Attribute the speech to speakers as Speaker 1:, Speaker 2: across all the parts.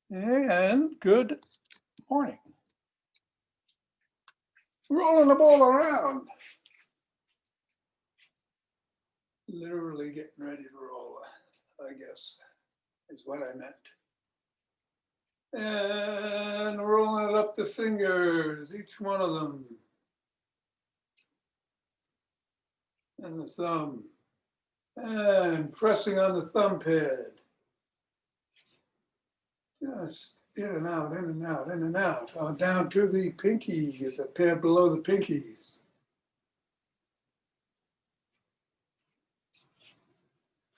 Speaker 1: And good morning. Rolling the ball around. Literally getting ready to roll, I guess, is what I meant. And rolling it up the fingers, each one of them. And the thumb. And pressing on the thumb pad. Just in and out, in and out, in and out. Down to the pinky, the pad below the pinkies.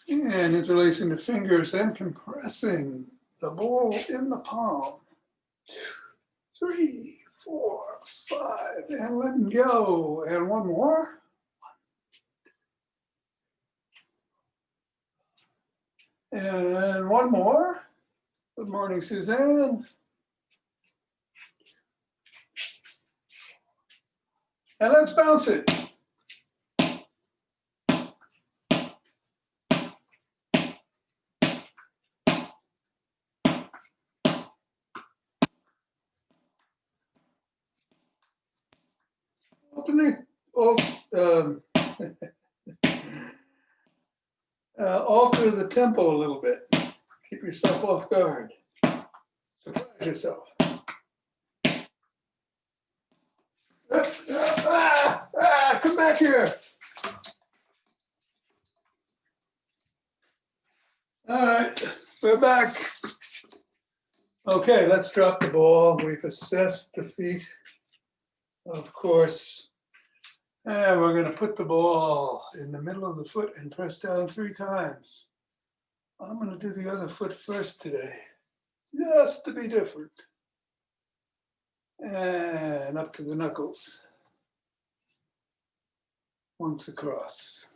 Speaker 1: And interlacing the fingers and compressing the ball in the palm. 3, 4, 5, and letting go. And one more. And one more. Good morning, Suzanne. And let's bounce it. Alter the tempo a little bit. Keep yourself off guard. Surprise yourself. Come back here. All right, we're back. Okay, let's drop the ball. We've assessed the feet, of course. And we're going to put the ball in the middle of the foot and press down 3 times. I'm going to do the other foot first today, just to be different. And up to the knuckles. Once across.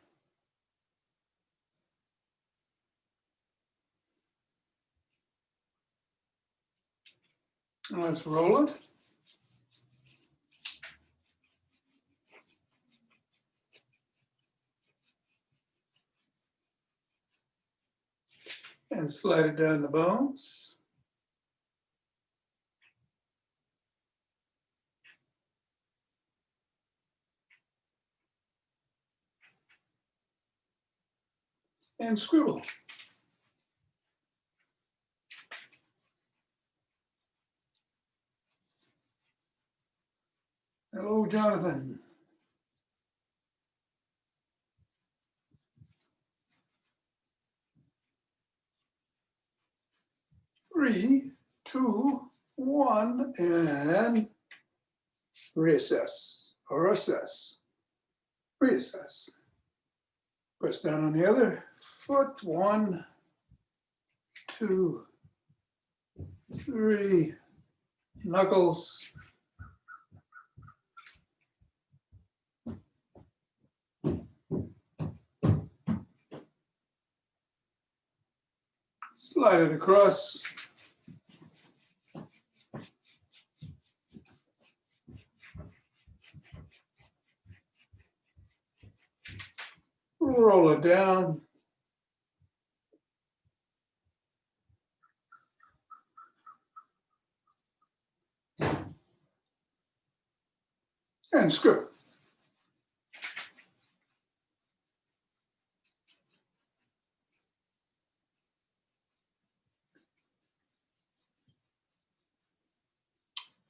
Speaker 1: Let's roll it. And slide it down the bones. And scribble. Hello, Jonathan. Three, 2, 1, and reassess or assess. Reassess. Press down on the other foot. 1, 2, 3, knuckles. Slide it across. Roll it down. And scribble.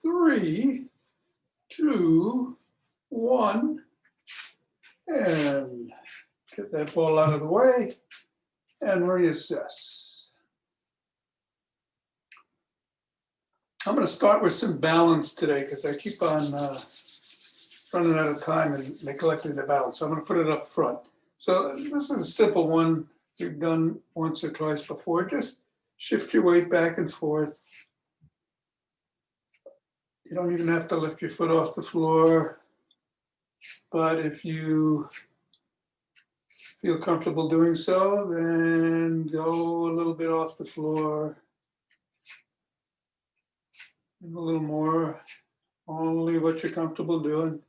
Speaker 1: Three, 2, 1, and get that ball out of the way and reassess. I'm going to start with some balance today because I keep on running out of time and neglecting the balance. So I'm going to put it up front. So this is a simple one you've done once or twice before. Just shift your weight back and forth. You don't even have to lift your foot off the floor. But if you feel comfortable doing so, then go a little bit off the floor. And a little more, only what you're comfortable doing.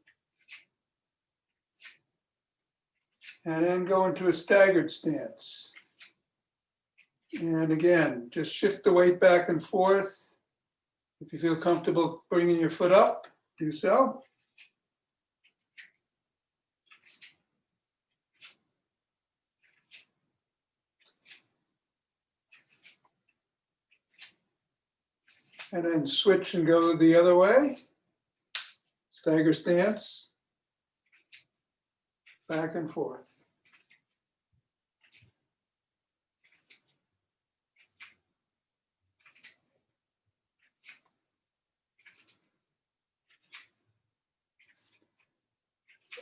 Speaker 1: And then go into a staggered stance. And again, just shift the weight back and forth. If you feel comfortable bringing your foot up, do so. And then switch and go the other way. Stagger stance. Back and forth.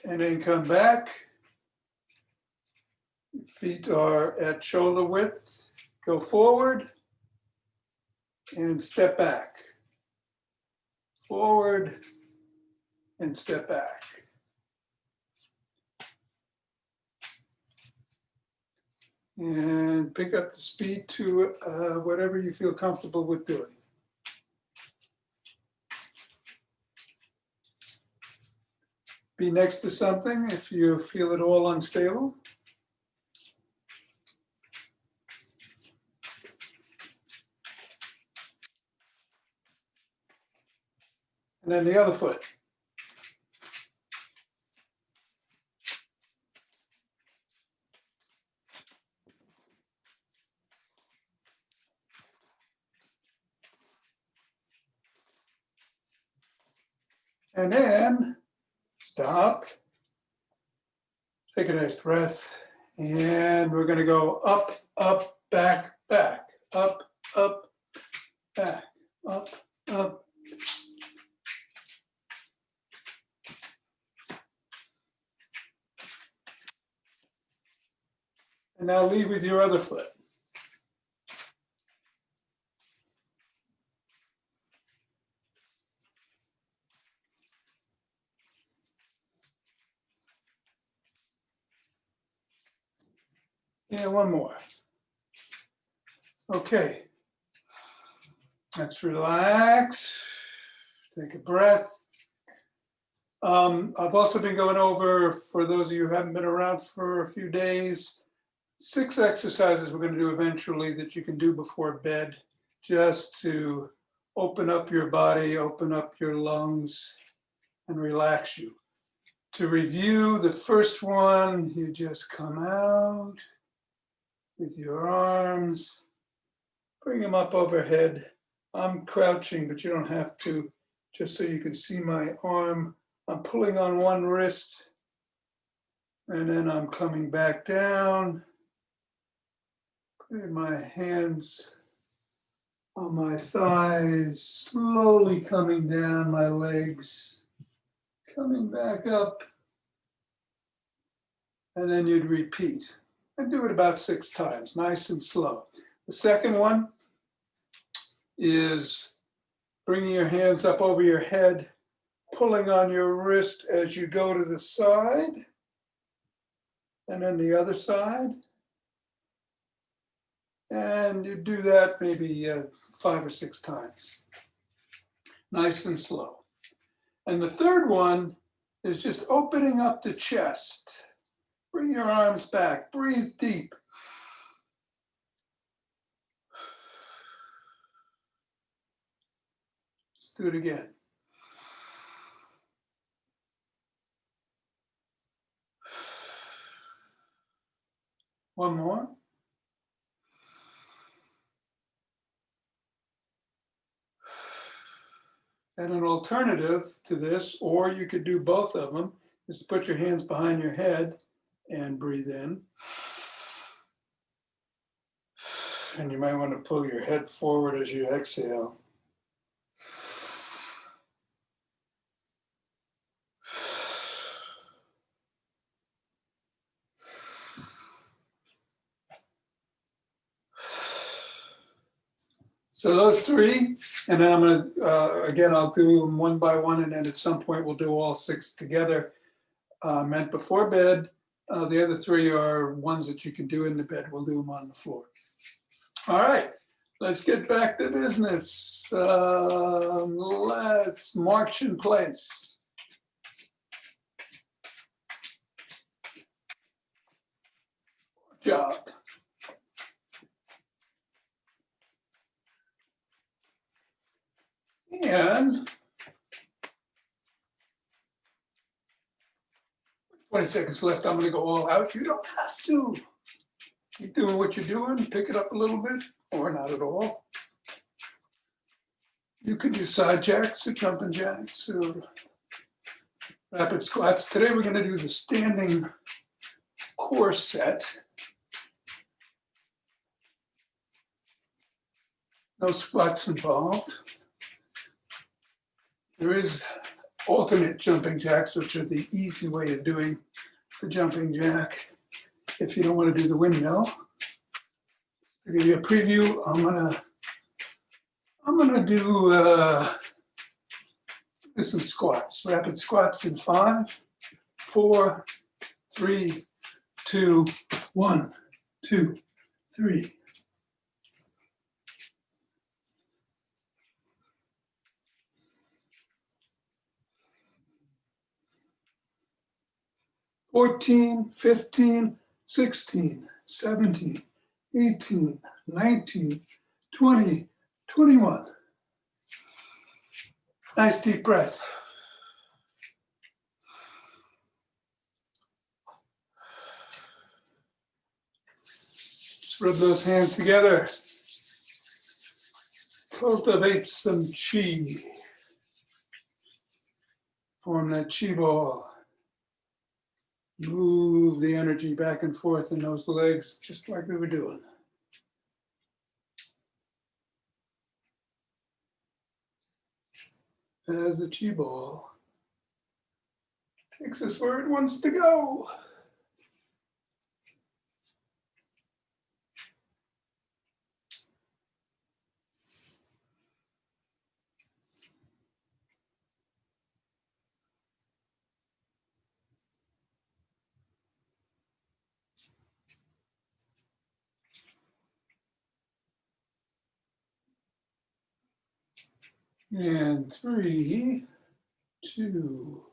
Speaker 1: And then come back. Feet are at shoulder width. Go forward and step back. Forward and step back. And pick up the speed to whatever you feel comfortable with doing. Be next to something if you feel at all unstable. And then the other foot. And then stop. Take a nice breath. And we're going to go up, up, back, back. Up, up, back. Up, up. And now lead with your other foot. Yeah, one more. Okay. Let's relax. Take a breath. I've also been going over, for those of you who haven't been around for a few days, 6 exercises we're going to do eventually that you can do before bed, just to open up your body, open up your lungs, and relax you. To review, the first one, you just come out with your arms, bring them up overhead. I'm crouching, but you don't have to, just so you can see my arm. I'm pulling on one wrist, and then I'm coming back down, putting my hands on my thighs, slowly coming down my legs, coming back up, and then you'd repeat. And do it about 6 times, nice and slow. The second one is bringing your hands up over your head, pulling on your wrist as you go to the side, and then the other side. And you do that maybe 5 or 6 times. Nice and slow. And the third one is just opening up the chest. Bring your arms back, breathe deep. Let's do it again. One more. And an alternative to this, or you could do both of them, is to put your hands behind your head and breathe in. And you might want to pull your head forward as you exhale. So those 3, and then I'm going to, again, I'll do them one by one, and then at some point we'll do all 6 together, meant before bed. The other 3 are ones that you can do in the bed. We'll do them on the floor. All right, let's get back to business. Let's march in place. Good job. one. 20 seconds left. I'm going to go all out. You don't have to. Keep doing what you're doing. Pick it up a little bit or not at all. You can do side jacks or jumping jacks or rapid squats. Today we're going to do the standing core set. No squats involved. There is alternate jumping jacks, which are the easy way of doing the jumping jack if you don't want to do the windmill. To give you a preview, I'm gonna do some squats, rapid squats in 5, 4, 3, 2, 1, 2, 3. "14, 15, 16, 17, 18, 19, 20, 21. Nice deep breath. Just rub those hands together. Cultivate some chi. Form that chi ball. Move the energy back and forth in those legs, just like we were doing. As the chi ball takes us where it wants to go. And 3, 2,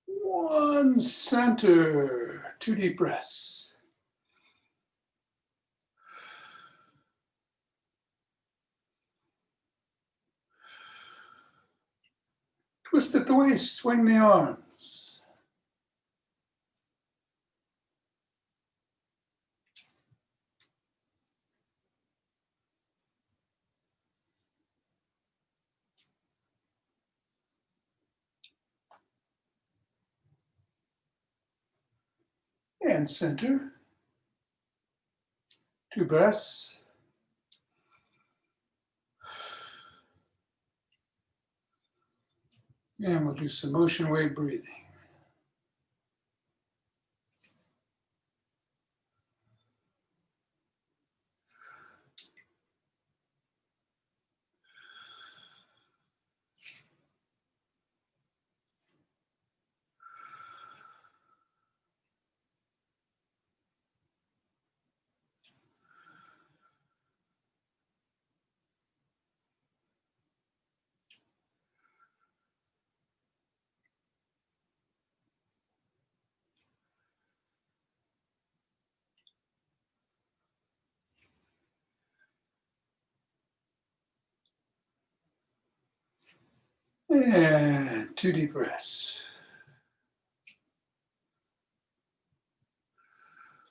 Speaker 1: 1, center. 2 deep breaths. Twist at the waist, swing the arms. And center. 2 breaths. And we'll do some motion wave breathing. And 2 deep breaths.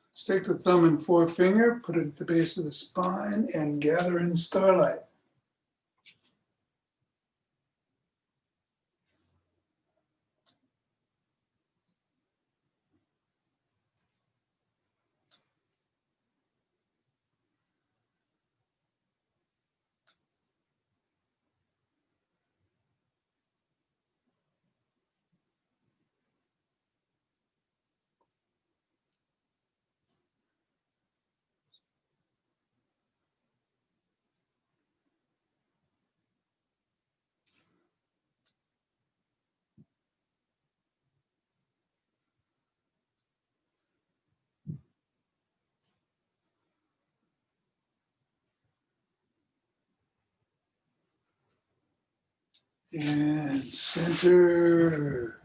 Speaker 1: Let's take the thumb and forefinger, put it at the base of the spine, and gather in starlight. And center.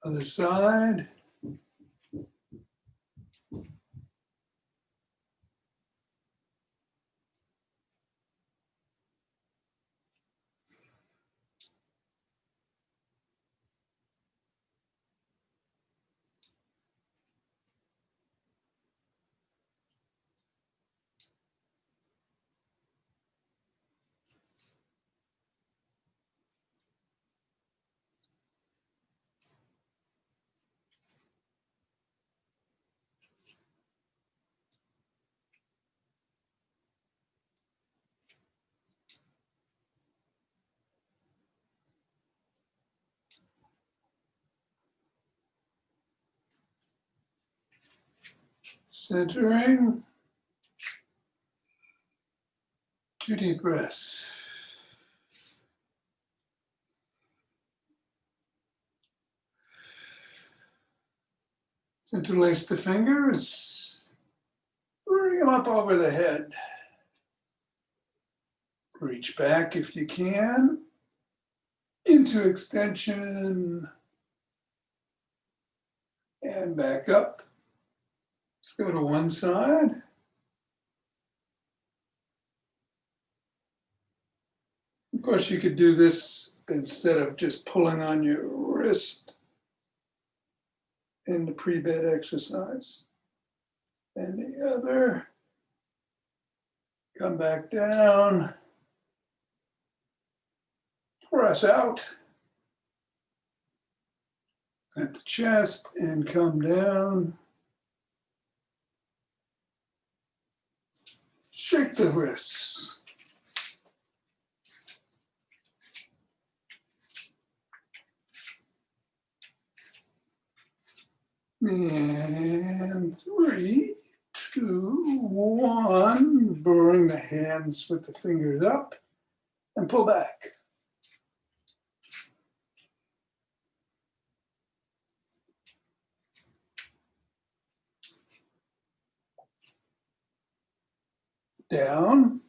Speaker 1: Other side. Centering. 2 deep breaths. Interlace the fingers. Bring them up over the head. Reach back if you can. Into extension. And back up. Let's go to one side. Of course, you could do this instead of just pulling on your wrist in the pre-bed exercise. And the other, come back down, press out at the chest and come down. Shake the wrists. And 3, 2, 1. Bring the hands with the fingers up and pull back. Down.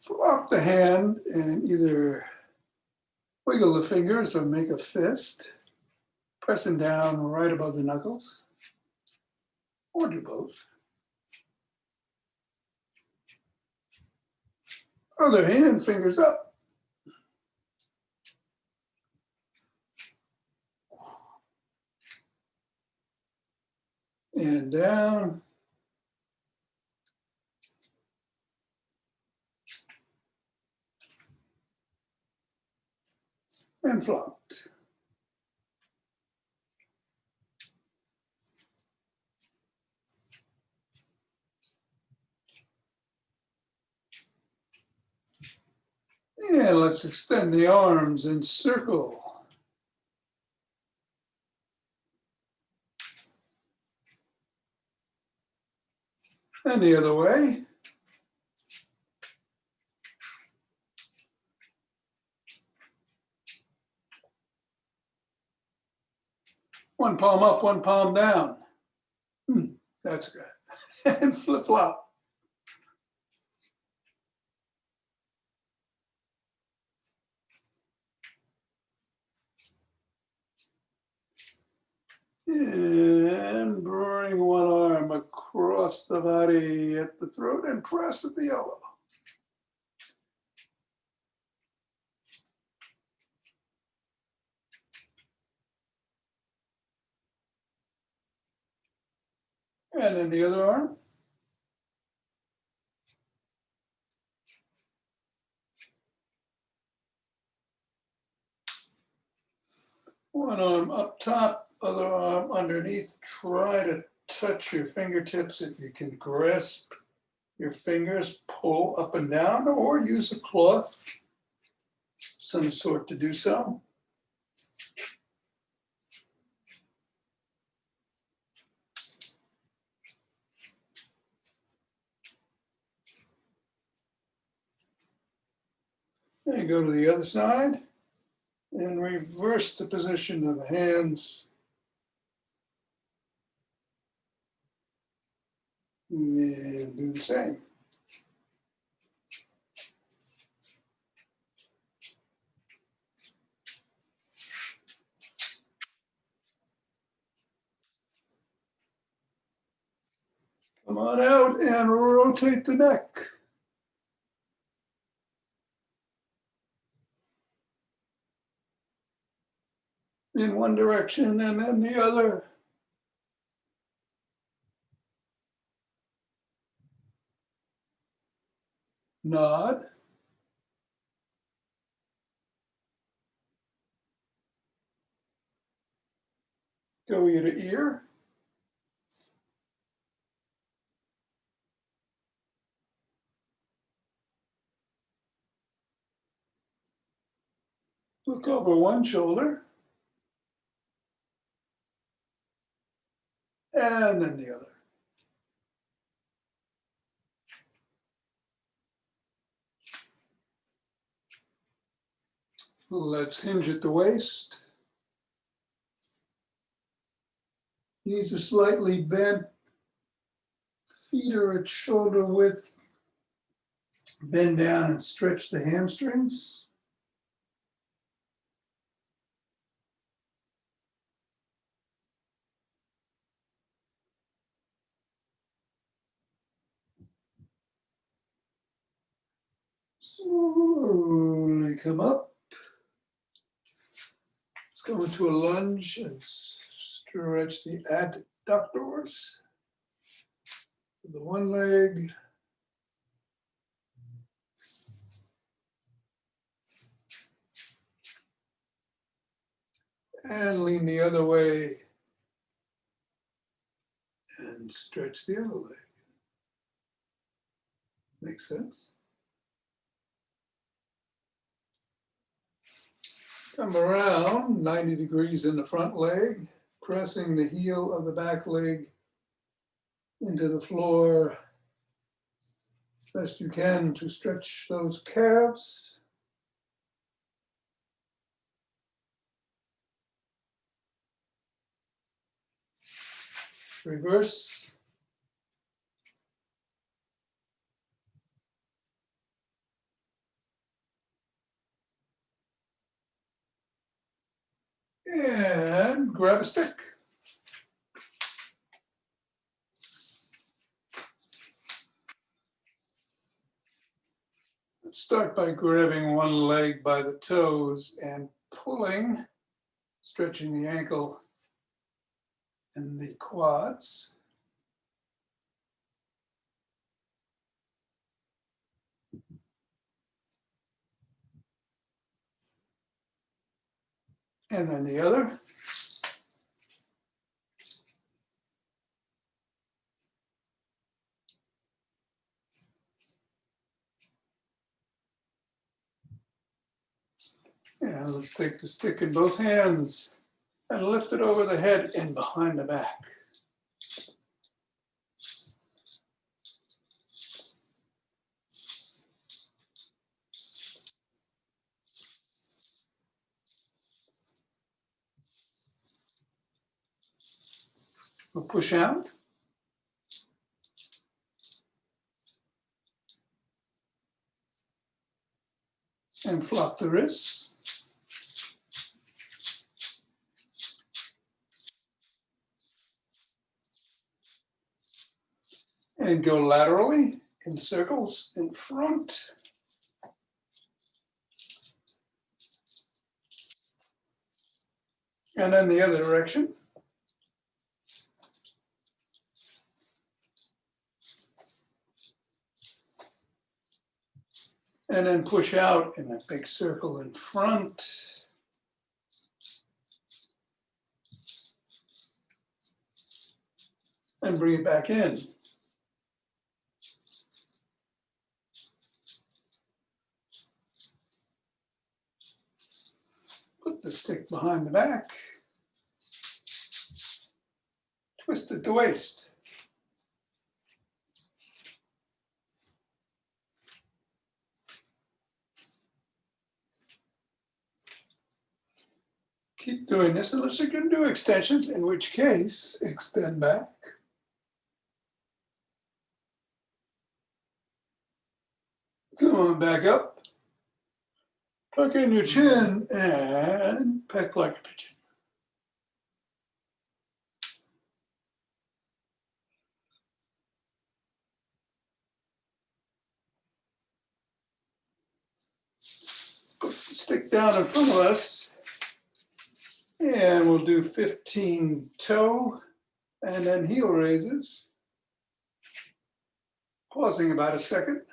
Speaker 1: Flop the hand and either wiggle the fingers or make a fist, pressing down right above the knuckles, or do both. Other hand, fingers up. And down. And flopped. And let's extend the arms and circle. And the other way. One palm up, one palm down. That's good. And flip-flop. And bring one arm across the body at the throat and press at the elbow. And then the other arm. One arm up top, other arm underneath. Try to touch your fingertips if you can grasp your fingers, pull up and down, or use a cloth, some sort to do so. And go to the other side and reverse the position of the hands. And do the same. Come on out and rotate the neck. In one direction and then the other. Nod. Go ear to ear. Look over one shoulder. And then the other. Let's hinge at the waist. Knees are slightly bent. Feet are at shoulder width. Bend down and stretch the hamstrings. Slowly come up. Let's go into a lunge and stretch the adductors. The one leg. And lean the other way and stretch the other leg. Makes sense? Come around 90 degrees in the front leg, pressing the heel of the back leg into the floor as best you can to stretch those calves. Reverse. And grab a stick. Let's start by grabbing one leg by the toes and pulling, stretching the ankle and the quads. And then the other. And let's take the stick in both hands and lift it over the head and behind the back. We'll push out. And flop the wrists. And go laterally in circles in front. And then the other direction. And then push out in a big circle in front. And bring it back in. Put the stick behind the back. Twist at the waist. Keep doing this unless you can do extensions, in which case, extend back. Come on back up. Tuck in your chin and peck like a pigeon. Put the stick down in front of us. And we'll do 15 toe and then heel raises. Pausing about a second.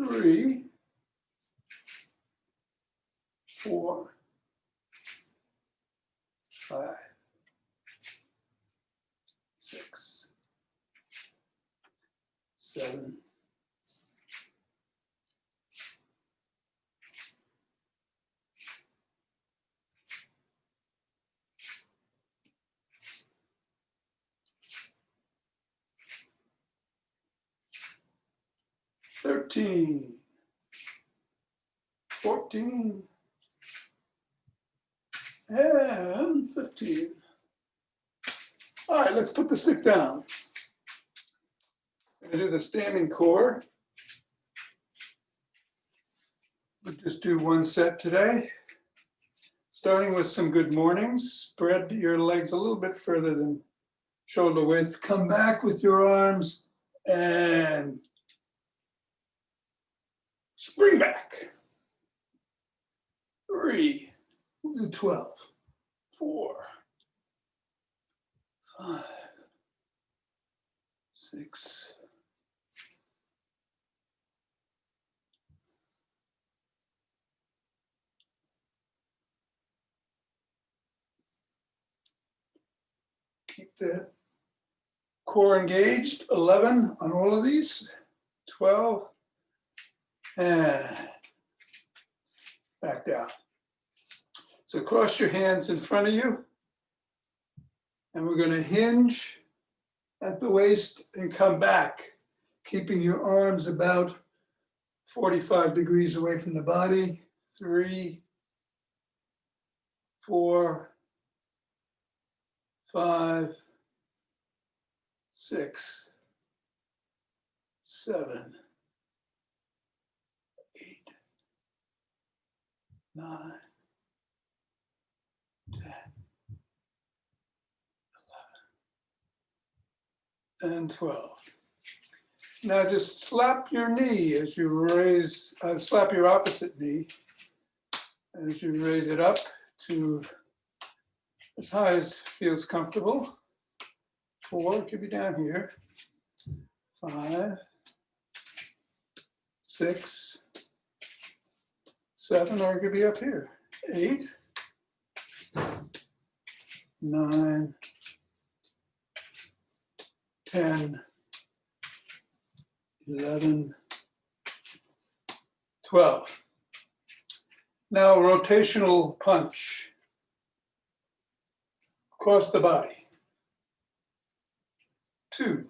Speaker 1: 3, 4, 5, 6, 7, 13, 14, and 15. All right, let's put the stick down. I'm gonna do the standing core. We'll just do one set today. Starting with some good mornings. Spread your legs a little bit further than shoulder width. Come back with your arms and spring back. 3, we'll do 12, 4, 5, 6, 7. Keep that core engaged. 11 on all of these. 12, and back down. So cross your hands in front of you, and we're going to hinge at the waist and come back, keeping your arms about 45 degrees away from the body. 3, 4, 5, 6, 7, 8, 9, 10, 11, and 12. Now just slap your knee as you raise, slap your opposite knee as you raise it up to as high as feels comfortable. 4, it could be down here. 5, 6, 7, or it could be up here. 8, 9, 10, 11, 12. Now rotational punch across the body. 2,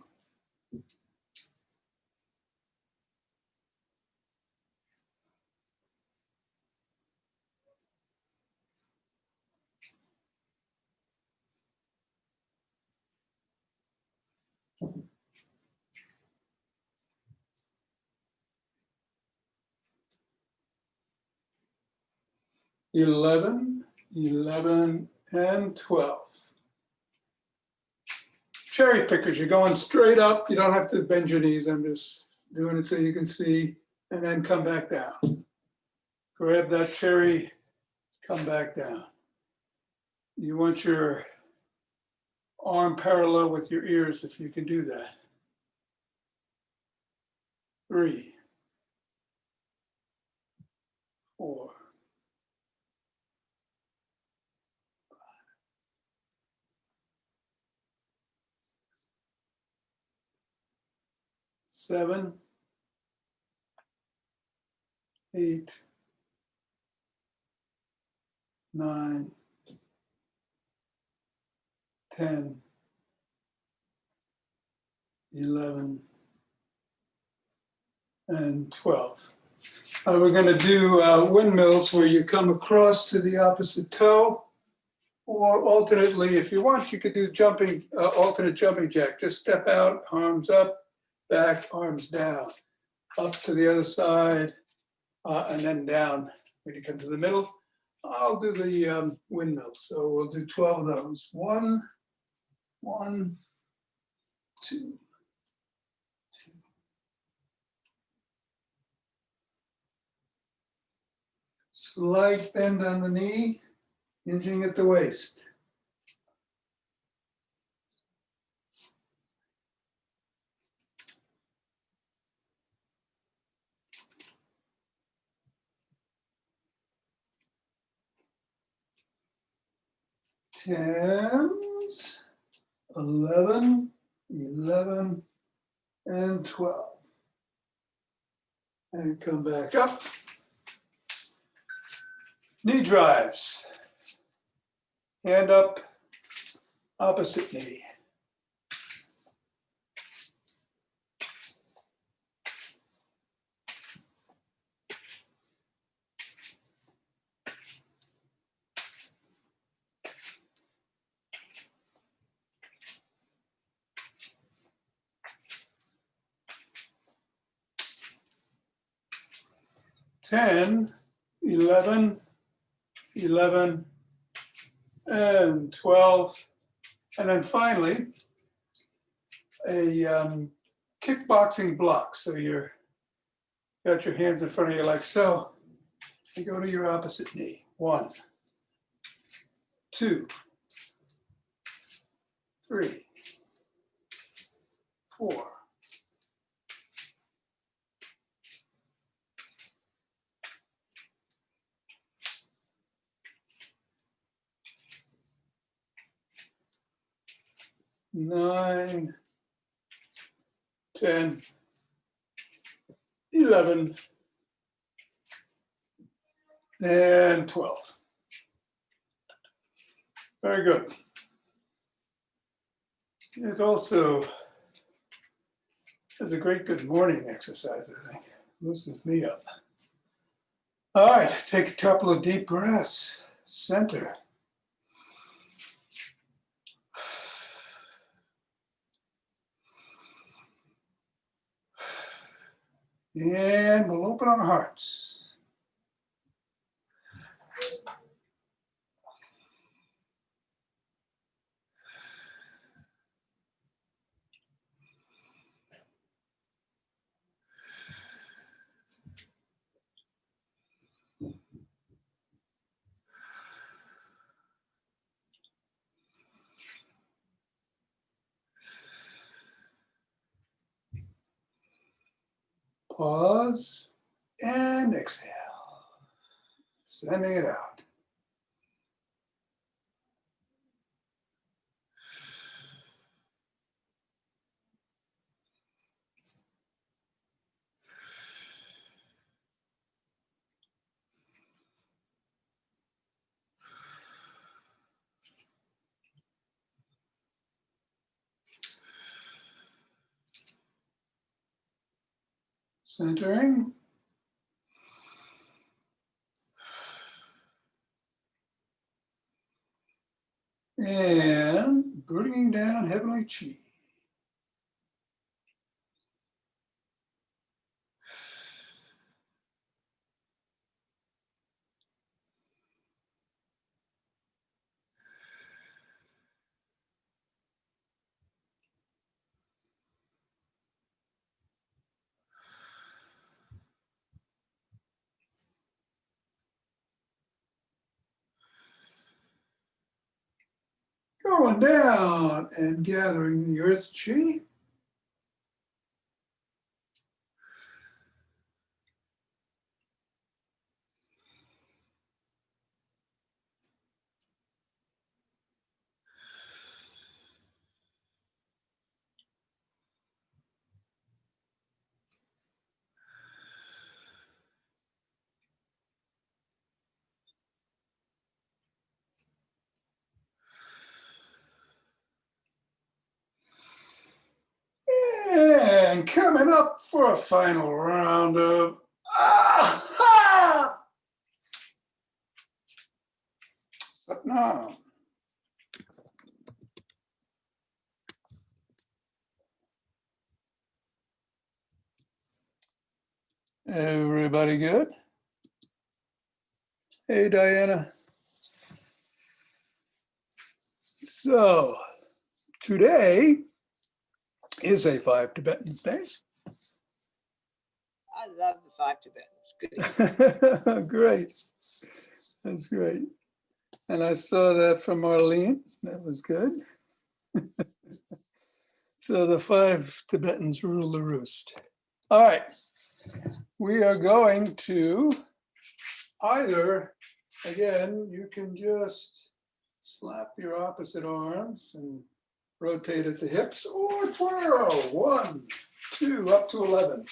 Speaker 1: 11, 11, and 12. Cherry pickers, you're going straight up. You don't have to bend your knees. I'm just doing it so you can see, and then come back down. Grab that cherry, come back down. You want your arm parallel with your ears if you can do that. 3, 4, 7, 8, 9, 10, 11, and 12. We're going to do windmills where you come across to the opposite toe, or alternately, if you want, you could do jumping, alternate jumping jack. Just step out, arms up, back, arms down, up to the other side, and then down when you come to the middle. I'll do the windmills, so we'll do 12 of those. 1, 1, 2. Slight bend on the knee, hinging at the waist. Tens, 11, 11, and 12. And come back up. Knee drives. Hand up, opposite knee. 10, 11, 11, and 12. And then finally, a kickboxing block. So you're got your hands in front of you like so. And go to your opposite knee. 1, 2, 3, 4. 9, 10, 11, and 12. Very good. It also is a great good morning exercise, I think. Loosens me up. All right, take a couple of deep breaths. Center. And we'll open our hearts. Pause and exhale. Sending it out. Centering. And bringing down heavenly chi. Going down and gathering the earth chi. And coming up for a final round of Satnam. Everybody good? Hey, Diana. So today is a Five Tibetans Day.
Speaker 2: I love the Five Tibetans. Good.
Speaker 1: Great. That's great. And I saw that from Marlene. That was good. So the Five Tibetans rule the roost. All right. We are going to either, again, you can just slap your opposite arms and rotate at the hips or twirl. 1, 2, up to 11.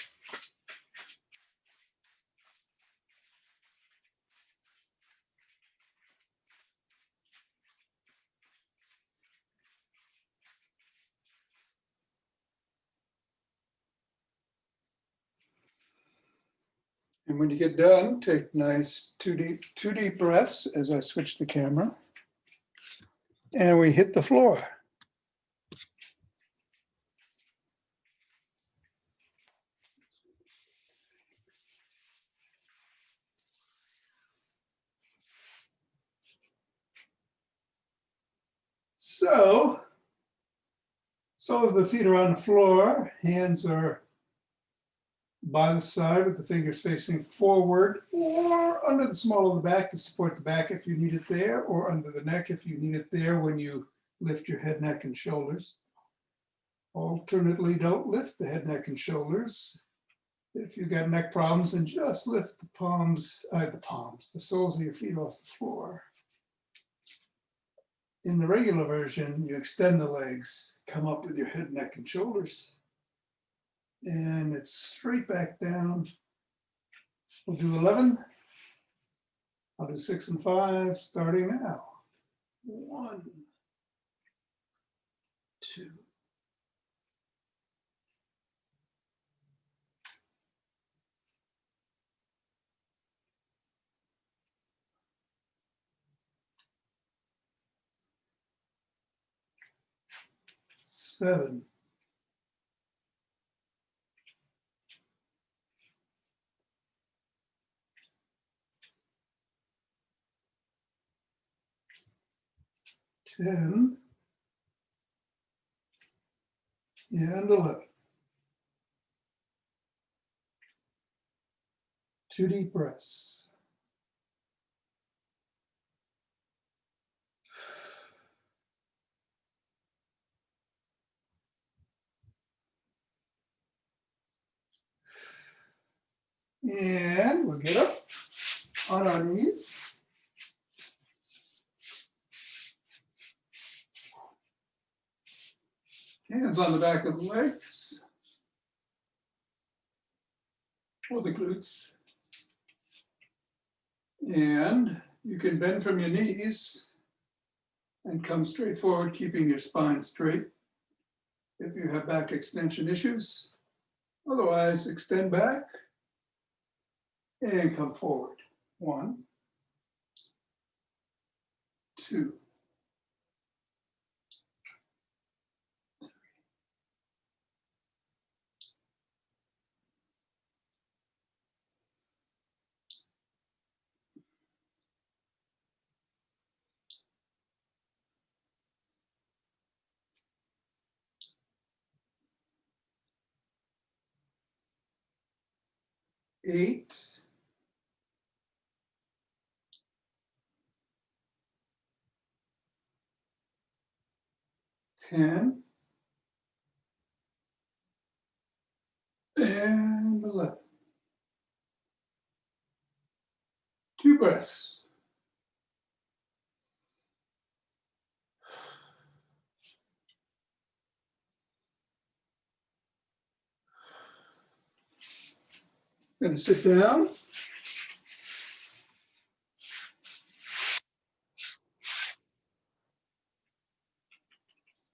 Speaker 1: And when you get done, take nice two deep breaths as I switch the camera. And we hit the floor. So, soles of the feet are on the floor, hands are by the side with the fingers facing forward or under the small of the back to support the back if you need it there, or under the neck if you need it there when you lift your head, neck, and shoulders. Alternately, don't lift the head, neck, and shoulders. If you've got neck problems, then just lift the soles of your feet off the floor. In the regular version, you extend the legs, come up with your head, neck, and shoulders. And it's straight back down. We'll do 11. I'll do 6 and 5, starting now. 1, 2. 7. 10. And 11. 2 deep breaths. And we'll get up on our knees. Hands on the back of the legs or the glutes. And you can bend from your knees and come straight forward, keeping your spine straight if you have back extension issues. Otherwise, extend back and come forward. 1, 2, 8, 10, and 11. 2 breaths. Going to sit down.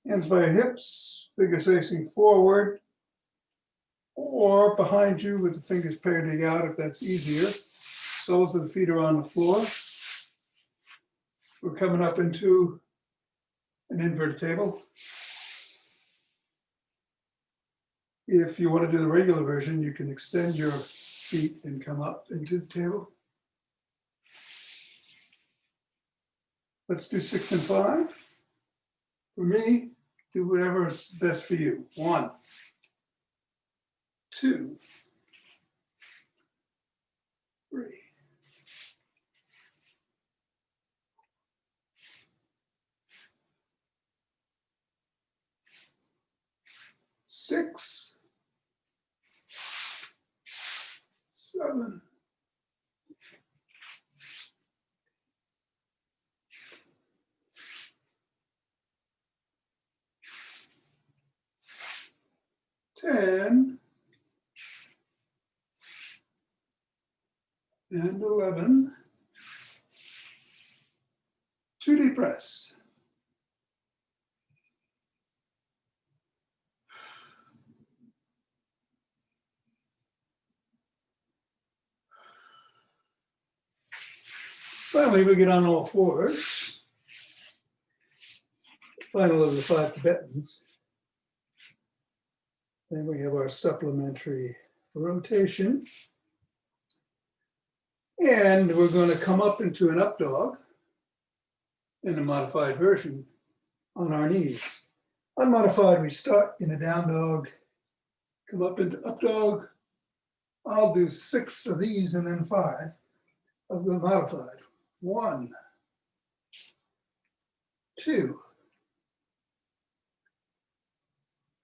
Speaker 1: Hands by your hips, fingers facing forward, or behind you with the fingers pointing out if that's easier. Soles of the feet are on the floor. We're coming up into an inverted table. If you want to do the regular version, you can extend your feet and come up into the table. Let's do 6 and 5. For me, do whatever is best for you. 1, 2, 3, 6, 7, 10, and 11. 2 deep breaths. Finally, we get on all fours. Final of the Five Tibetans. Then we have our supplementary rotation. And we're going to come up into an up dog in a modified version. on our knees. Unmodified, we start in a down dog, come up into up dog. I'll do 6 of these and then 5 of the modified. 1, 2,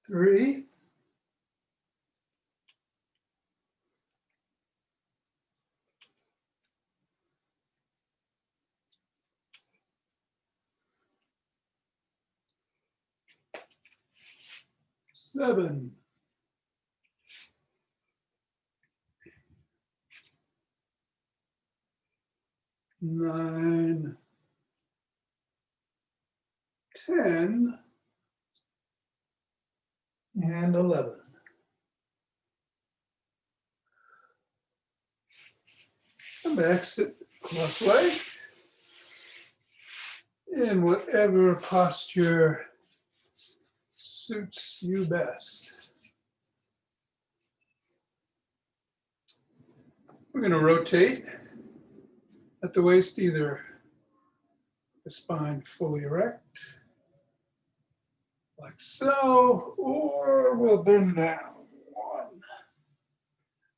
Speaker 1: 3, 7, 9, 10, and 11. Come back, sit cross-legged in whatever posture suits you best. We're going to rotate at the waist, either the spine fully erect, like so, or we'll bend down. 1.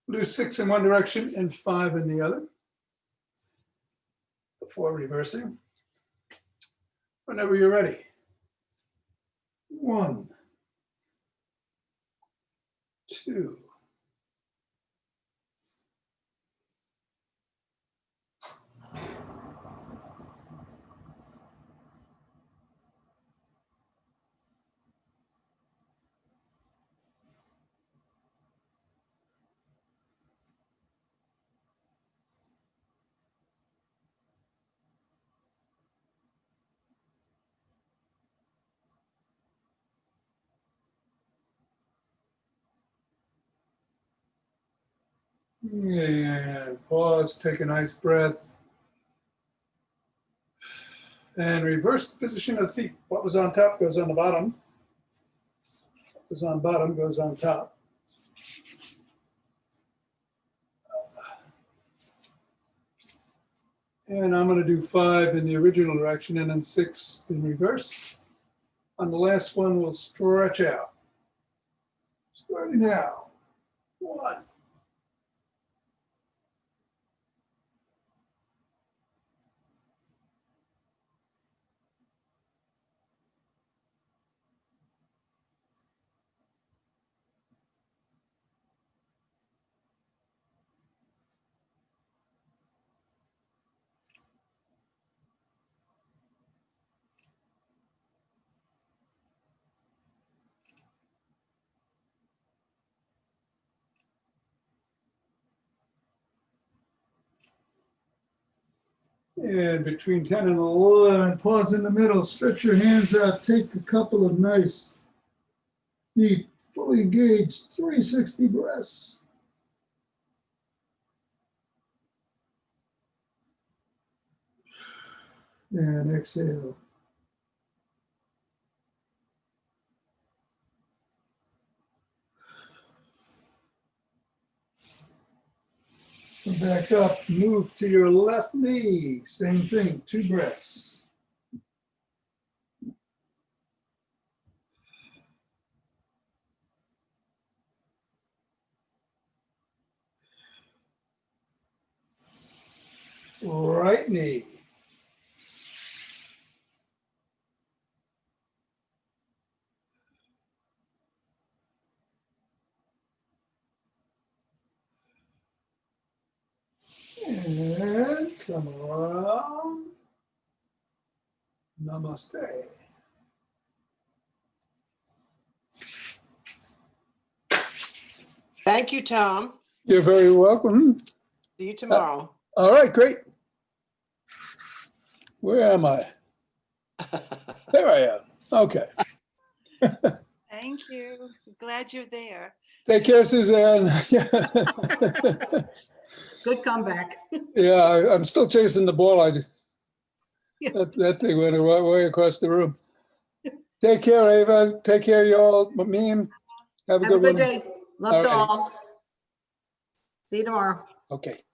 Speaker 1: We'll do 6 in one direction and 5 in the other before reversing. Whenever you're ready. 1, 2, and pause, take a nice breath. And reverse the position of the feet. What was on top goes on the bottom. What was on bottom goes on top. And I'm going to do 5 in the original direction and then 6 in reverse. On the last one, we'll stretch out. Starting now. 1, and between 10 and 11, pause in the middle, stretch your hands out, take a couple of nice, deep, fully engaged 360 breaths. And exhale. Come back up, move to your left knee. Same thing, 2 breaths. Right knee. And come around. Namaste.
Speaker 2: Thank you, Tom.
Speaker 1: You're very welcome.
Speaker 2: See you tomorrow.
Speaker 1: All right, great. Where am I? There I am. Okay.
Speaker 3: Thank you. Glad you're there.
Speaker 1: Take care, Suzanne.
Speaker 4: Good comeback.
Speaker 1: Yeah, I'm still chasing the ball.
Speaker 4: Yeah.
Speaker 1: That thing went way across the room. Take care, Ava. Take care, y'all. Meme. Have a
Speaker 4: Have a
Speaker 1: good
Speaker 4: good
Speaker 1: one.
Speaker 4: day. Love to all. See you tomorrow.
Speaker 1: Okay.